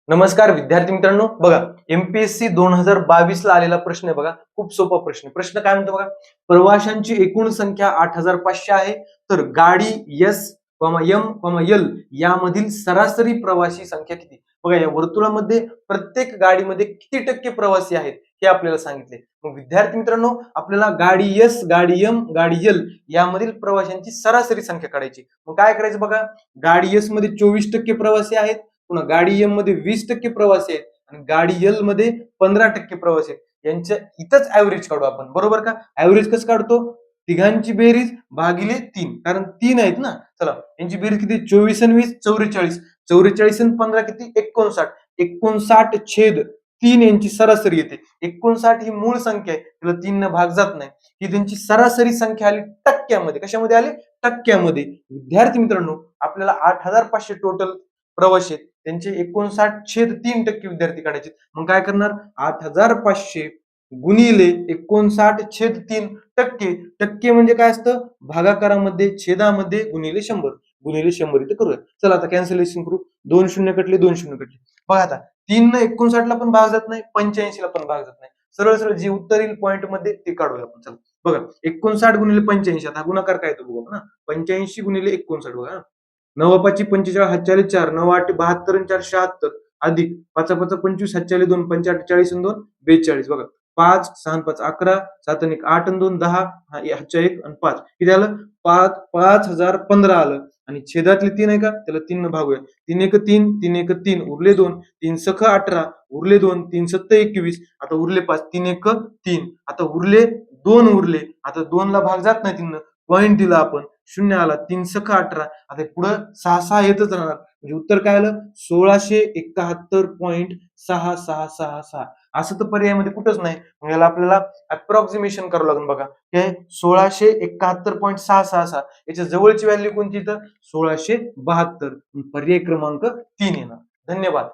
नमस्कार विद्यार्थी मित्रांनो, बघा एमपीएससी 2022 ला आलेला प्रश्न आहे बघा. खूप सोपा प्रश्न. प्रश्न काय म्हणतो बघा, प्रवाशांची एकूण संख्या 8500 आहे, तर गाडी एस, एम, एल यामधील सरासरी प्रवासी संख्या किती? बघा या वर्तुळामध्ये प्रत्येक गाडीमध्ये किती टक्के प्रवासी आहेत हे आपल्याला सांगितले. मग विद्यार्थी मित्रांनो, आपल्याला गाडी एस, गाडी एम, गाडी एल यामधील प्रवाशांची सरासरी संख्या काढायची. मग काय करायचं बघा, गाडी एस मध्ये 24% प्रवासी आहेत, पुन्हा गाडी एम मध्ये 20% प्रवासी आहेत आणि गाडी एल मध्ये 15% प्रवासी आहेत. यांच्या इथंच ऍव्हरेज काढू आपण, बरोबर का? ऍव्हरेज कसं काढतो? तिघांची बेरीज भागिले 3, कारण 3 आहेत ना. चला यांची बेरीज किती? 24 आणि 20 44. 44 आणि 15 किती? 59. 59 छेद 3 यांची सरासरी येते. 59 ही मूळ संख्या आहे, तिला 3 न भाग जात नाही. ही त्यांची सरासरी संख्या आली टक्क्यामध्ये. कशामध्ये आली? टक्क्यामध्ये. विद्यार्थी मित्रांनो, आपल्याला 8500 टोटल प्रवासी आहेत, त्यांचे 59/3% विद्यार्थी काढायचे. मग काय करणार? 8500 गुणिले 59/3%. टक्के म्हणजे काय असतं? भागाकारामध्ये, छेदामध्ये गुणिले 100. गुणिले 100 इथे करूया. चला आता कॅन्सलेशन करू. 2 शून्य कटले, 2 शून्य कटले. बघा आता 3 न 59 ला पण भाग जात नाही, 85 ला पण भाग जात नाही. सरळ सरळ जे उत्तर येईल पॉइंट मध्ये ते काढूया आपण. चला बघा, 59 गुणिले 85, आता गुणाकार काय येतो बघू ना. 85 गुणिले 59 बघा. 9 45 हातच्याले 4, 9 8 72 आणि 4 76 अधिक 5 5 25 हातच्याले 2, 5 8 40 आणि 2 42. बघा 5 6 5 11, 7 1 8 आणि 2 10, हातच्या 1 आणि 5 किती आलं? 5015 आलं. आणि छेदातले 3 आहे का, त्याला 3 न भागूया. 3 1 3, 3 1 3, उरले 2, 3 सख 18, उरले 2, 3 7 21, आता उरले 5, 3 1 3, आता उरले 2, उरले. आता 2 ला भाग जात नाही 3 न, पॉइंट दिला आपण, 0 आला. 3 सख 18, आता पुढे 6 6 येतच राहणार. म्हणजे उत्तर काय आलं? 1671.6666. असं तर पर्यायामध्ये कुठंच नाही. मग याला आपल्याला अप्रॉक्सिमेशन करावं लागेल. बघा हे 1671.666, याच्या जवळची व्हॅल्यू कोणती? तर 1672. पर्याय क्रमांक 3 येणार. धन्यवाद.